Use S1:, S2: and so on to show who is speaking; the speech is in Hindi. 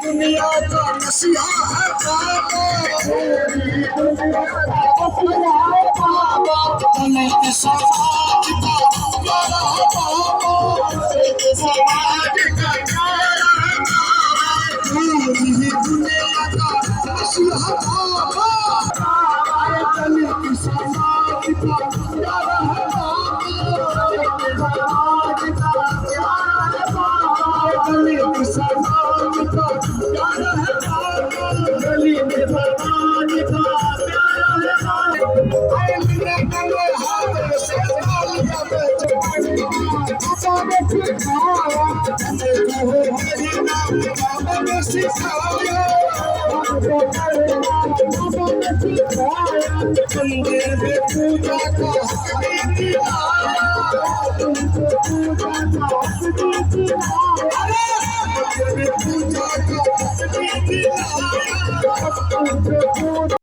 S1: दुनिया का मसीहा है बाबा, पूरी दुनिया का मसीहा है बाबा, दलित समाज का प्यारा है बाबा, दलित समाज का प्यारा है बाबा, पूरी दुनिया का मसीहा बाबा, दलित समाज का प्यारा है बाबा, दलित समाज का प्यारा है बाबा, दलित समाज का प्यारा है बाबा, दलित समाज का प्यारा है बाबा। आए मेरे गले हाथ से तालियां बजाओ, बाबा ने सिखाया, हमें कहो हरि नाम बाबा ने सिखाया, बाबा ने सिखाया, मंदिर में पूजा का हक दिलाया, तुमको पूजा का हक दिलाया, मंदिर में पूजा का हक दिलाया, तुमको पूजा